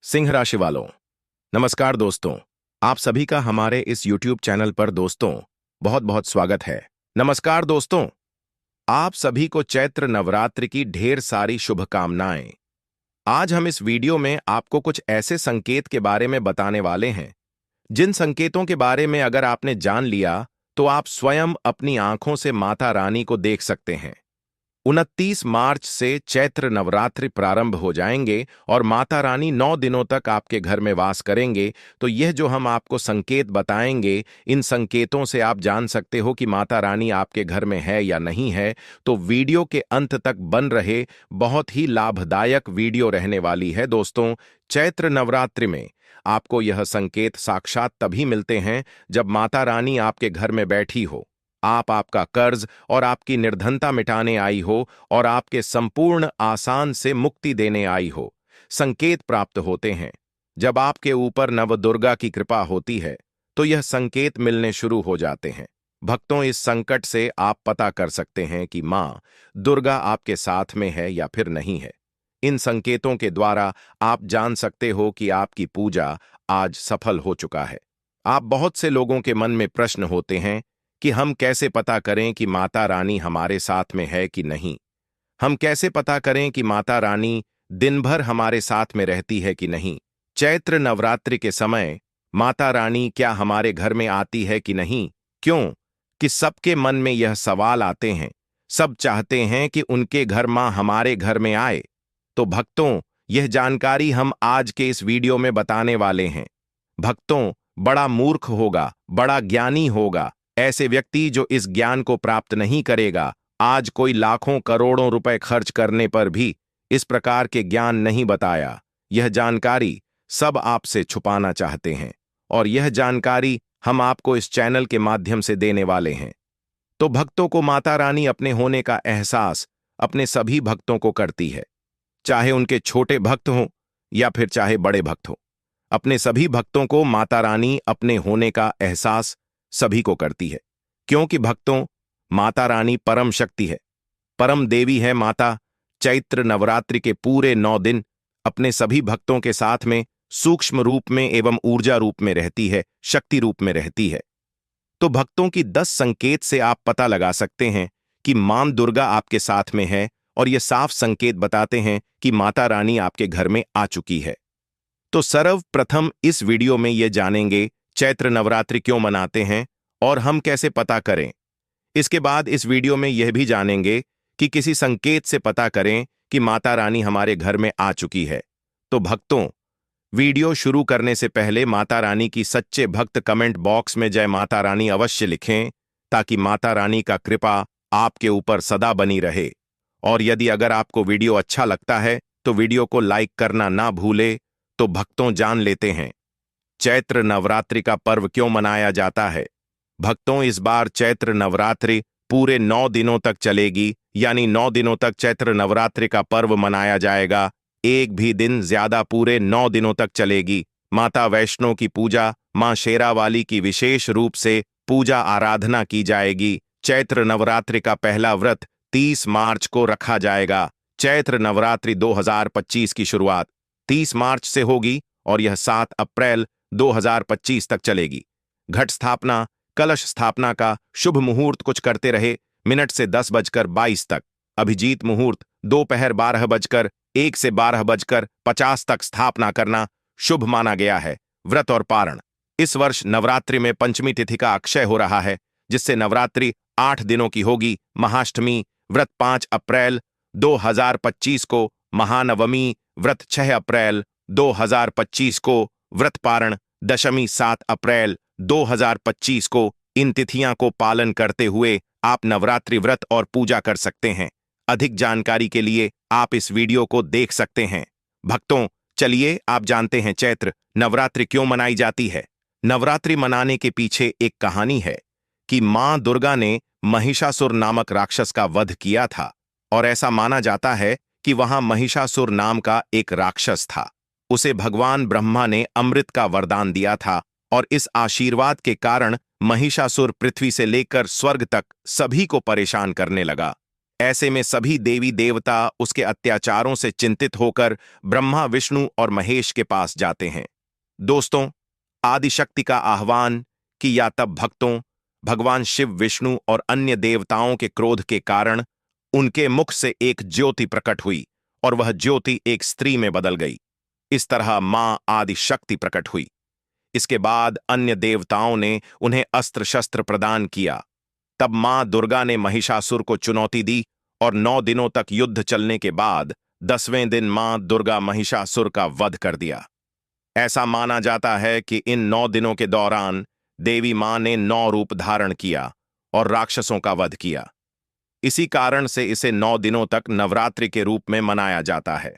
सिंह राशि वालों, नमस्कार दोस्तों। आप सभी का हमारे इस YouTube चैनल पर दोस्तों बहुत बहुत स्वागत है। नमस्कार दोस्तों, आप सभी को चैत्र नवरात्रि की ढेर सारी शुभकामनाएं। आज हम इस वीडियो में आपको कुछ ऐसे संकेत के बारे में बताने वाले हैं जिन संकेतों के बारे में अगर आपने जान लिया तो आप स्वयं अपनी आंखों से माता रानी को देख सकते हैं। 29 मार्च से चैत्र नवरात्रि प्रारंभ हो जाएंगे और माता रानी 9 दिनों तक आपके घर में वास करेंगे। तो यह जो हम आपको संकेत बताएंगे, इन संकेतों से आप जान सकते हो कि माता रानी आपके घर में है या नहीं है। तो वीडियो के अंत तक बन रहे, बहुत ही लाभदायक वीडियो रहने वाली है दोस्तों। चैत्र नवरात्रि में आपको यह संकेत साक्षात तभी मिलते हैं जब माता रानी आपके घर में बैठी हो, आपका कर्ज और आपकी निर्धनता मिटाने आई हो और आपके संपूर्ण आसान से मुक्ति देने आई हो। संकेत प्राप्त होते हैं जब आपके ऊपर नवदुर्गा की कृपा होती है, तो यह संकेत मिलने शुरू हो जाते हैं। भक्तों, इस संकट से आप पता कर सकते हैं कि मां दुर्गा आपके साथ में है या फिर नहीं है। इन संकेतों के द्वारा आप जान सकते हो कि आपकी पूजा आज सफल हो चुका है। आप बहुत से लोगों के मन में प्रश्न होते हैं कि हम कैसे पता करें कि माता रानी हमारे साथ में है कि नहीं। हम कैसे पता करें कि माता रानी दिन भर हमारे साथ में रहती है कि नहीं। चैत्र नवरात्रि के समय माता रानी क्या हमारे घर में आती है कि नहीं। क्यों कि सबके मन में यह सवाल आते हैं। सब चाहते हैं कि उनके घर मां हमारे घर में आए। तो भक्तों, यह जानकारी हम आज के इस वीडियो में बताने वाले हैं। भक्तों, बड़ा मूर्ख होगा, बड़ा ज्ञानी होगा ऐसे व्यक्ति जो इस ज्ञान को प्राप्त नहीं करेगा। आज कोई लाखों करोड़ों रुपए खर्च करने पर भी इस प्रकार के ज्ञान नहीं बताया। यह जानकारी सब आपसे छुपाना चाहते हैं और यह जानकारी हम आपको इस चैनल के माध्यम से देने वाले हैं। तो भक्तों को माता रानी अपने होने का एहसास अपने सभी भक्तों को करती है, चाहे उनके छोटे भक्त हों या फिर चाहे बड़े भक्त हों। अपने सभी भक्तों को माता रानी अपने होने का एहसास सभी को करती है, क्योंकि भक्तों, माता रानी परम शक्ति है, परम देवी है। माता चैत्र नवरात्रि के पूरे 9 दिन अपने सभी भक्तों के साथ में सूक्ष्म रूप में एवं ऊर्जा रूप में रहती है, शक्ति रूप में रहती है। तो भक्तों की 10 संकेत से आप पता लगा सकते हैं कि मां दुर्गा आपके साथ में है और ये साफ संकेत बताते हैं कि माता रानी आपके घर में आ चुकी है। तो सर्वप्रथम इस वीडियो में ये जानेंगे चैत्र नवरात्रि क्यों मनाते हैं और हम कैसे पता करें। इसके बाद इस वीडियो में यह भी जानेंगे कि किसी संकेत से पता करें कि माता रानी हमारे घर में आ चुकी है। तो भक्तों, वीडियो शुरू करने से पहले माता रानी की सच्चे भक्त कमेंट बॉक्स में जय माता रानी अवश्य लिखें, ताकि माता रानी का कृपा आपके ऊपर सदा बनी रहे। और यदि अगर आपको वीडियो अच्छा लगता है तो वीडियो को लाइक करना ना भूले। तो भक्तों, जान लेते हैं चैत्र नवरात्रि का पर्व क्यों मनाया जाता है। भक्तों, इस बार चैत्र नवरात्रि पूरे 9 दिनों तक चलेगी, यानी 9 दिनों तक चैत्र नवरात्रि का पर्व मनाया जाएगा। एक भी दिन ज्यादा, पूरे 9 दिनों तक चलेगी। माता वैष्णो की पूजा, मां शेरावाली की विशेष रूप से पूजा आराधना की जाएगी। चैत्र नवरात्रि का पहला व्रत 30 मार्च को रखा जाएगा। चैत्र नवरात्रि 2025 की शुरुआत 30 मार्च से होगी और यह 7 अप्रैल 2025 तक चलेगी। घट स्थापना, कलश स्थापना का शुभ मुहूर्त कुछ करते रहे मिनट से 10:22 तक। अभिजीत मुहूर्त दोपहर 12:01 से 12:50 तक स्थापना करना शुभ माना गया है। व्रत और पारण, इस वर्ष नवरात्रि में पंचमी तिथि का अक्षय हो रहा है, जिससे नवरात्रि 8 दिनों की होगी। महाअष्टमी व्रत 5 अप्रैल 2025 को, महानवमी व्रत 6 अप्रैल 2025 को, व्रत पारण दशमी 7 अप्रैल 2025 को। इन तिथियां को पालन करते हुए आप नवरात्रि व्रत और पूजा कर सकते हैं। अधिक जानकारी के लिए आप इस वीडियो को देख सकते हैं। भक्तों, चलिए आप जानते हैं चैत्र नवरात्रि क्यों मनाई जाती है। नवरात्रि मनाने के पीछे एक कहानी है कि मां दुर्गा ने महिषासुर नामक राक्षस का वध किया था और ऐसा माना जाता है कि वहां महिषासुर नाम का एक राक्षस था। उसे भगवान ब्रह्मा ने अमृत का वरदान दिया था और इस आशीर्वाद के कारण महिषासुर पृथ्वी से लेकर स्वर्ग तक सभी को परेशान करने लगा। ऐसे में सभी देवी देवता उसके अत्याचारों से चिंतित होकर ब्रह्मा, विष्णु और महेश के पास जाते हैं। दोस्तों, आदिशक्ति का आह्वान किया तब भक्तों, भगवान शिव, विष्णु और अन्य देवताओं के क्रोध के कारण उनके मुख से एक ज्योति प्रकट हुई और वह ज्योति एक स्त्री में बदल गई। इस तरह मां आदिशक्ति प्रकट हुई। इसके बाद अन्य देवताओं ने उन्हें अस्त्र शस्त्र प्रदान किया। तब मां दुर्गा ने महिषासुर को चुनौती दी और 9 दिनों तक युद्ध चलने के बाद 10वें दिन मां दुर्गा महिषासुर का वध कर दिया। ऐसा माना जाता है कि इन 9 दिनों के दौरान देवी मां ने 9 रूप धारण किया और राक्षसों का वध किया। इसी कारण से इसे 9 दिनों तक नवरात्रि के रूप में मनाया जाता है।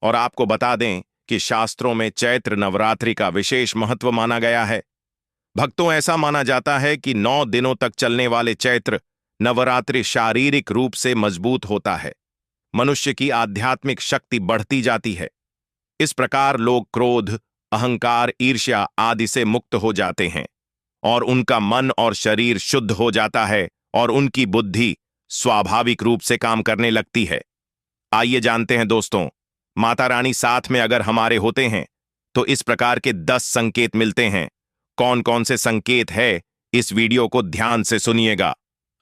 और आपको बता दें कि शास्त्रों में चैत्र नवरात्रि का विशेष महत्व माना गया है। भक्तों, ऐसा माना जाता है कि 9 दिनों तक चलने वाले चैत्र नवरात्रि शारीरिक रूप से मजबूत होता है। मनुष्य की आध्यात्मिक शक्ति बढ़ती जाती है। इस प्रकार लोग क्रोध, अहंकार, ईर्ष्या आदि से मुक्त हो जाते हैं और उनका मन और शरीर शुद्ध हो जाता है और उनकी बुद्धि स्वाभाविक रूप से काम करने लगती है। आइए जानते हैं दोस्तों, माता रानी साथ में अगर हमारे होते हैं तो इस प्रकार के 10 संकेत मिलते हैं। कौन कौन से संकेत है, इस वीडियो को ध्यान से सुनिएगा।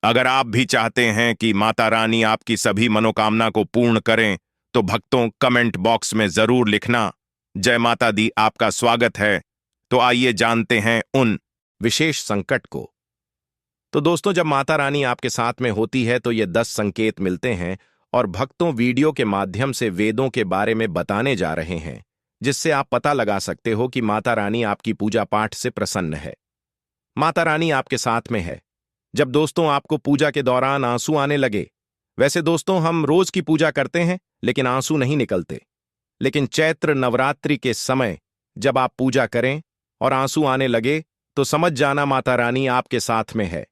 अगर आप भी चाहते हैं कि माता रानी आपकी सभी मनोकामना को पूर्ण करें तो भक्तों, कमेंट बॉक्स में जरूर लिखना, जय माता दी, आपका स्वागत है। तो आइए जानते हैं उन विशेष संकट को। तो दोस्तों, जब माता रानी आपके साथ में होती है तो ये 10 संकेत मिलते हैं और भक्तों, वीडियो के माध्यम से वेदों के बारे में बताने जा रहे हैं, जिससे आप पता लगा सकते हो कि माता रानी आपकी पूजा पाठ से प्रसन्न है। माता रानी आपके साथ में है। जब दोस्तों आपको पूजा के दौरान आंसू आने लगे, वैसे दोस्तों हम रोज की पूजा करते हैं लेकिन आंसू नहीं निकलते, लेकिन चैत्र नवरात्रि के समय जब आप पूजा करें और आंसू आने लगे तो समझ जाना माता रानी आपके साथ में है।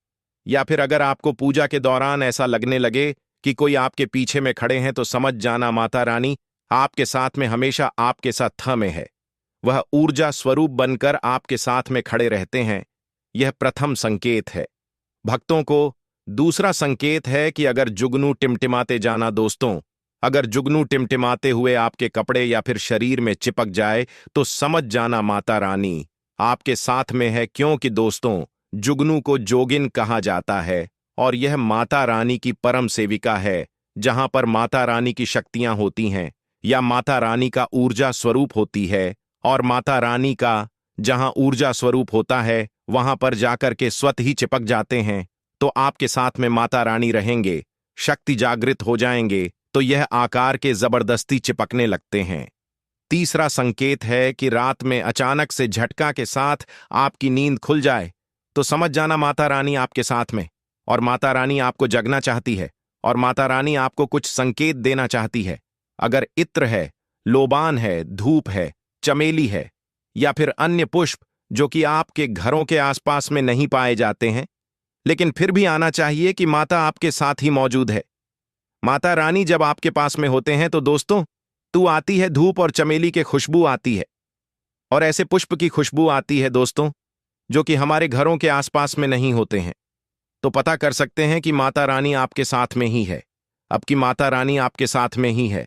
या फिर अगर आपको पूजा के दौरान ऐसा लगने लगे कि कोई आपके पीछे में खड़े हैं तो समझ जाना माता रानी आपके साथ में, हमेशा आपके साथ थमे है। वह ऊर्जा स्वरूप बनकर आपके साथ में खड़े रहते हैं। यह प्रथम संकेत है। भक्तों को दूसरा संकेत है कि अगर जुगनू टिमटिमाते जाना दोस्तों, अगर जुगनू टिमटिमाते हुए आपके कपड़े या फिर शरीर में चिपक जाए तो समझ जाना माता रानी आपके साथ में है, क्योंकि दोस्तों जुगनू को जोगिन कहा जाता है और यह माता रानी की परम सेविका है। जहां पर माता रानी की शक्तियां होती हैं या माता रानी का ऊर्जा स्वरूप होती है, और माता रानी का जहां ऊर्जा स्वरूप होता है वहां पर जाकर के स्वतः ही चिपक जाते हैं, तो आपके साथ में माता रानी रहेंगे। शक्ति जागृत हो जाएंगे तो यह आकार के जबरदस्ती चिपकने लगते हैं। तीसरा संकेत है कि रात में अचानक से झटका के साथ आपकी नींद खुल जाए तो समझ जाना माता रानी आपके साथ में, और माता रानी आपको जगना चाहती है और माता रानी आपको कुछ संकेत देना चाहती है। अगर इत्र है, लोबान है, धूप है, चमेली है या फिर अन्य पुष्प जो कि आपके घरों के आसपास में नहीं पाए जाते हैं, लेकिन फिर भी आना चाहिए कि माता आपके साथ ही मौजूद है। माता रानी जब आपके पास में होते हैं तो दोस्तों तू आती है, धूप और चमेली के खुशबू आती है और ऐसे पुष्प की खुशबू आती है दोस्तों जो कि हमारे घरों के आसपास में नहीं होते हैं। तो पता कर सकते हैं कि माता रानी आपके साथ में ही है। अब की माता रानी आपके साथ में ही है।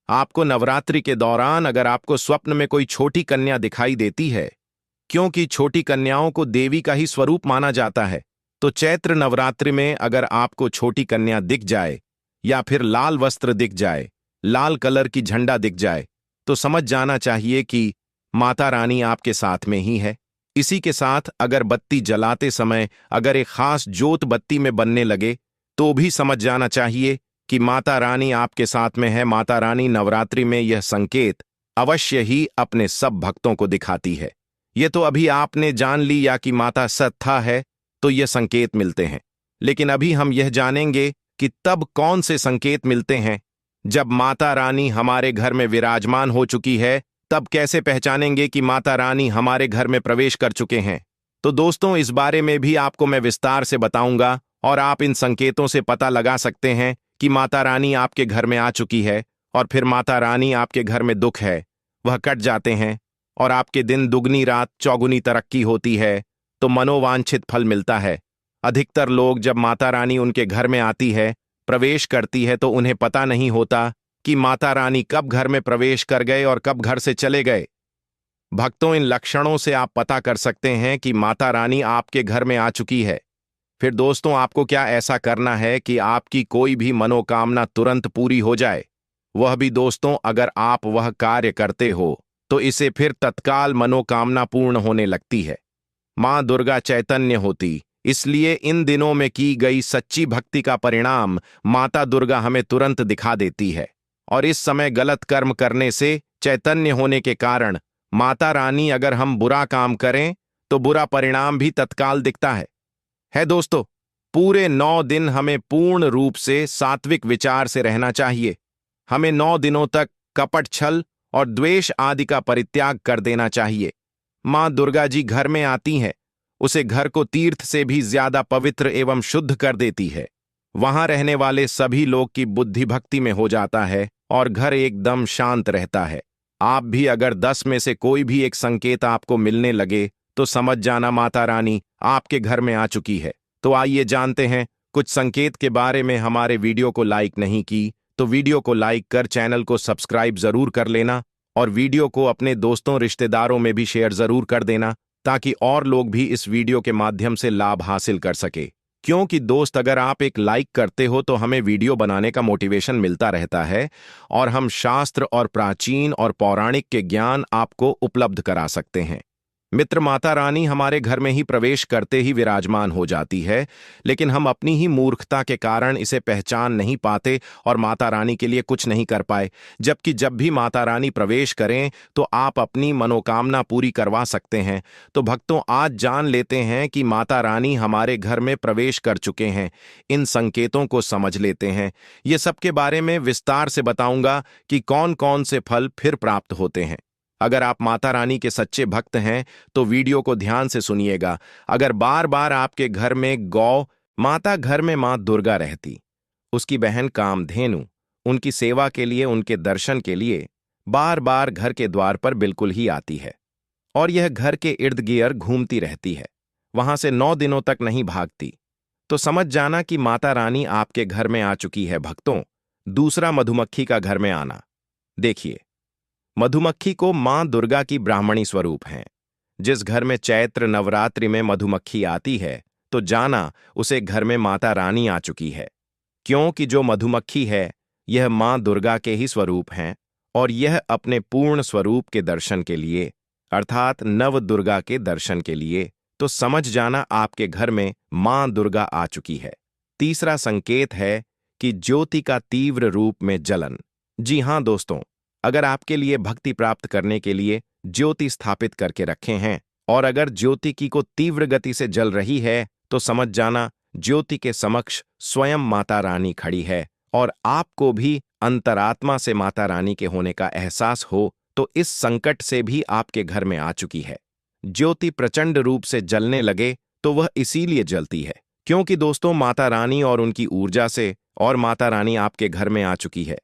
आपको नवरात्रि के दौरान अगर आपको स्वप्न में कोई छोटी कन्या दिखाई देती है, क्योंकि छोटी कन्याओं को देवी का ही स्वरूप माना जाता है, तो चैत्र नवरात्रि में अगर आपको छोटी कन्या दिख जाए या फिर लाल वस्त्र दिख जाए, लाल कलर की झंडा दिख जाए, तो समझ जाना चाहिए कि माता रानी आपके साथ में ही है। इसी के साथ अगर बत्ती जलाते समय अगर एक खास ज्योत बत्ती में बनने लगे तो भी समझ जाना चाहिए कि माता रानी आपके साथ में है। माता रानी नवरात्रि में यह संकेत अवश्य ही अपने सब भक्तों को दिखाती है। ये तो अभी आपने जान ली या कि माता सत्ता है तो ये संकेत मिलते हैं, लेकिन अभी हम यह जानेंगे कि तब कौन से संकेत मिलते हैं। जब माता रानी हमारे घर में विराजमान हो चुकी है तब कैसे पहचानेंगे कि माता रानी हमारे घर में प्रवेश कर चुके हैं। तो दोस्तों इस बारे में भी आपको मैं विस्तार से बताऊंगा और आप इन संकेतों से पता लगा सकते हैं कि माता रानी आपके घर में आ चुकी है, और फिर माता रानी आपके घर में दुख है वह कट जाते हैं और आपके दिन दुगनी रात चौगुनी तरक्की होती है, तो मनोवांछित फल मिलता है। अधिकतर लोग जब माता रानी उनके घर में आती है प्रवेश करती है तो उन्हें पता नहीं होता कि माता रानी कब घर में प्रवेश कर गए और कब घर से चले गए। भक्तों, इन लक्षणों से आप पता कर सकते हैं कि माता रानी आपके घर में आ चुकी है। फिर दोस्तों, आपको क्या ऐसा करना है कि आपकी कोई भी मनोकामना तुरंत पूरी हो जाए। वह भी दोस्तों, अगर आप वह कार्य करते हो तो इसे फिर तत्काल मनोकामना पूर्ण होने लगती है। मां दुर्गा चैतन्य होती, इसलिए इन दिनों में की गई सच्ची भक्ति का परिणाम माता दुर्गा हमें तुरंत दिखा देती है। और इस समय गलत कर्म करने से चैतन्य होने के कारण माता रानी, अगर हम बुरा काम करें तो बुरा परिणाम भी तत्काल दिखता है दोस्तों। पूरे 9 दिन हमें पूर्ण रूप से सात्विक विचार से रहना चाहिए। हमें 9 दिनों तक कपट, छल और द्वेष आदि का परित्याग कर देना चाहिए। मां दुर्गा जी घर में आती हैं, उसे घर को तीर्थ से भी ज्यादा पवित्र एवं शुद्ध कर देती है। वहां रहने वाले सभी लोग की बुद्धि भक्ति में हो जाता है और घर एकदम शांत रहता है। आप भी अगर 10 में से कोई भी एक संकेत आपको मिलने लगे तो समझ जाना माता रानी आपके घर में आ चुकी है। तो आइए जानते हैं कुछ संकेत के बारे में। हमारे वीडियो को लाइक नहीं की तो वीडियो को लाइक कर चैनल को सब्सक्राइब जरूर कर लेना और वीडियो को अपने दोस्तों रिश्तेदारों में भी शेयर जरूर कर देना, ताकि और लोग भी इस वीडियो के माध्यम से लाभ हासिल कर सके। क्योंकि दोस्त, अगर आप एक लाइक करते हो तो हमें वीडियो बनाने का मोटिवेशन मिलता रहता है और हम शास्त्र और प्राचीन और पौराणिक के ज्ञान आपको उपलब्ध करा सकते हैं। मित्र, माता रानी हमारे घर में ही प्रवेश करते ही विराजमान हो जाती है, लेकिन हम अपनी ही मूर्खता के कारण इसे पहचान नहीं पाते और माता रानी के लिए कुछ नहीं कर पाए। जबकि जब भी माता रानी प्रवेश करें तो आप अपनी मनोकामना पूरी करवा सकते हैं। तो भक्तों, आज जान लेते हैं कि माता रानी हमारे घर में प्रवेश कर चुके हैं। इन संकेतों को समझ लेते हैं। ये सबके बारे में विस्तार से बताऊंगा कि कौन कौन से फल फिर प्राप्त होते हैं। अगर आप माता रानी के सच्चे भक्त हैं तो वीडियो को ध्यान से सुनिएगा। अगर बार बार आपके घर में गौ माता, घर में मां दुर्गा रहती, उसकी बहन कामधेनु उनकी सेवा के लिए, उनके दर्शन के लिए बार बार घर के द्वार पर बिल्कुल ही आती है और यह घर के इर्द गिर्द घूमती रहती है, वहां से 9 दिनों तक नहीं भागती, तो समझ जाना कि माता रानी आपके घर में आ चुकी है। भक्तों, दूसरा, मधुमक्खी का घर में आना। देखिए, मधुमक्खी को मां दुर्गा की ब्राह्मणी स्वरूप हैं। जिस घर में चैत्र नवरात्रि में मधुमक्खी आती है तो जाना उसे घर में माता रानी आ चुकी है। क्योंकि जो मधुमक्खी है यह मां दुर्गा के ही स्वरूप हैं और यह अपने पूर्ण स्वरूप के दर्शन के लिए, अर्थात नव दुर्गा के दर्शन के लिए, तो समझ जाना आपके घर में मां दुर्गा आ चुकी है। तीसरा संकेत है कि ज्योति का तीव्र रूप में जलन। जी हां दोस्तों, अगर आपके लिए भक्ति प्राप्त करने के लिए ज्योति स्थापित करके रखे हैं और अगर ज्योति की को तीव्र गति से जल रही है तो समझ जाना ज्योति के समक्ष स्वयं माता रानी खड़ी है और आपको भी अंतरात्मा से माता रानी के होने का एहसास हो तो इस संकट से भी आपके घर में आ चुकी है। ज्योति प्रचंड रूप से जलने लगे तो वह इसीलिए जलती है क्योंकि दोस्तों, माता रानी और उनकी ऊर्जा से और माता रानी आपके घर में आ चुकी है।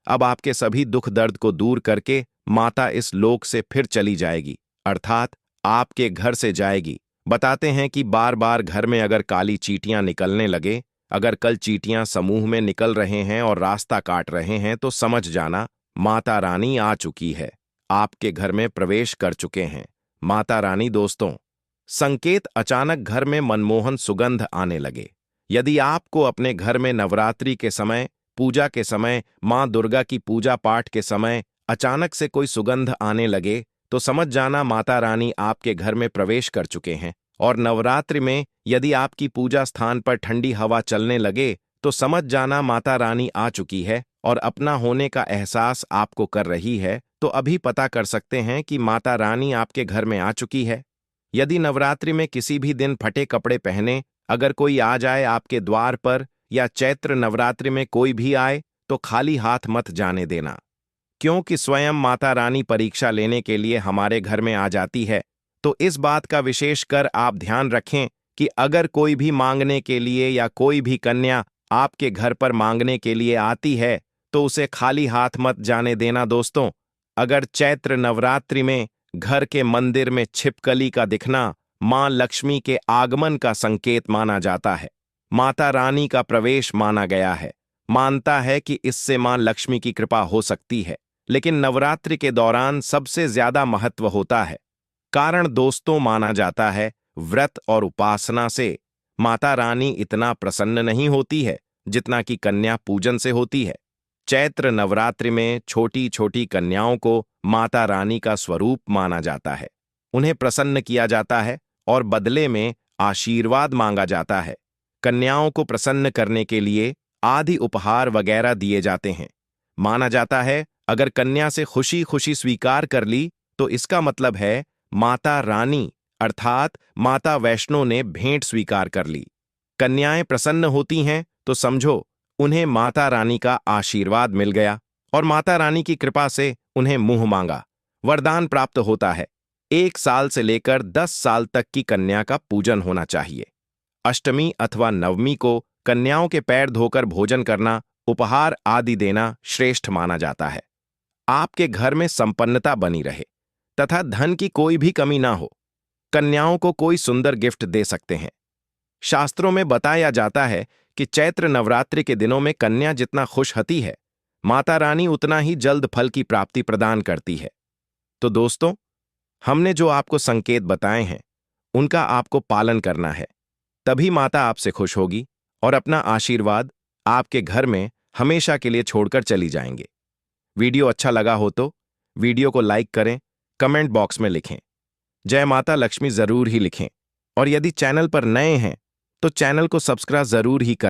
अब आपके सभी दुख दर्द को दूर करके माता इस लोक से फिर चली जाएगी, अर्थात आपके घर से जाएगी। बताते हैं कि बार बार घर में अगर काली चींटियां निकलने लगे, अगर कल चींटियां समूह में निकल रहे हैं और रास्ता काट रहे हैं तो समझ जाना माता रानी आ चुकी है, आपके घर में प्रवेश कर चुके हैं। माता रानी दोस्तों, संकेत, अचानक घर में मनमोहन सुगंध आने लगे। यदि आपको अपने घर में नवरात्रि के समय, पूजा के समय, मां दुर्गा की पूजा पाठ के समय अचानक से कोई सुगंध आने लगे तो समझ जाना माता रानी आपके घर में प्रवेश कर चुके हैं। और नवरात्रि में यदि आपकी पूजा स्थान पर ठंडी हवा चलने लगे तो समझ जाना माता रानी आ चुकी है और अपना होने का एहसास आपको कर रही है। तो अभी पता कर सकते हैं कि माता रानी आपके घर में आ चुकी है। यदि नवरात्रि में किसी भी दिन फटे कपड़े पहने अगर कोई आ जाए आपके द्वार पर या चैत्र नवरात्रि में कोई भी आए तो खाली हाथ मत जाने देना, क्योंकि स्वयं माता रानी परीक्षा लेने के लिए हमारे घर में आ जाती है। तो इस बात का विशेष कर आप ध्यान रखें कि अगर कोई भी मांगने के लिए या कोई भी कन्या आपके घर पर मांगने के लिए आती है तो उसे खाली हाथ मत जाने देना। दोस्तों, अगर चैत्र नवरात्रि में घर के मंदिर में छिपकली का दिखना मां लक्ष्मी के आगमन का संकेत माना जाता है, माता रानी का प्रवेश माना गया है। मानता है कि इससे मां लक्ष्मी की कृपा हो सकती है, लेकिन नवरात्रि के दौरान सबसे ज्यादा महत्व होता है। कारण दोस्तों, माना जाता है व्रत और उपासना से माता रानी इतना प्रसन्न नहीं होती है जितना कि कन्या पूजन से होती है। चैत्र नवरात्रि में छोटी छोटी कन्याओं को माता रानी का स्वरूप माना जाता है। उन्हें प्रसन्न किया जाता है और बदले में आशीर्वाद मांगा जाता है। कन्याओं को प्रसन्न करने के लिए आदि उपहार वगैरह दिए जाते हैं। माना जाता है अगर कन्या से खुशी खुशी स्वीकार कर ली तो इसका मतलब है माता रानी अर्थात माता वैष्णो ने भेंट स्वीकार कर ली। कन्याएं प्रसन्न होती हैं तो समझो उन्हें माता रानी का आशीर्वाद मिल गया और माता रानी की कृपा से उन्हें मुंह मांगा वरदान प्राप्त होता है। 1 साल से लेकर 10 साल तक की कन्या का पूजन होना चाहिए। अष्टमी अथवा नवमी को कन्याओं के पैर धोकर भोजन करना, उपहार आदि देना श्रेष्ठ माना जाता है। आपके घर में संपन्नता बनी रहे तथा धन की कोई भी कमी ना हो, कन्याओं को कोई सुंदर गिफ्ट दे सकते हैं। शास्त्रों में बताया जाता है कि चैत्र नवरात्रि के दिनों में कन्या जितना खुश होती है, माता रानी उतना ही जल्द फल की प्राप्ति प्रदान करती है। तो दोस्तों, हमने जो आपको संकेत बताए हैं उनका आपको पालन करना है, तभी माता आपसे खुश होगी और अपना आशीर्वाद आपके घर में हमेशा के लिए छोड़कर चली जाएंगे। वीडियो अच्छा लगा हो तो वीडियो को लाइक करें, कमेंट बॉक्स में लिखें जय माता लक्ष्मी जरूर ही लिखें और यदि चैनल पर नए हैं तो चैनल को सब्सक्राइब जरूर ही करें।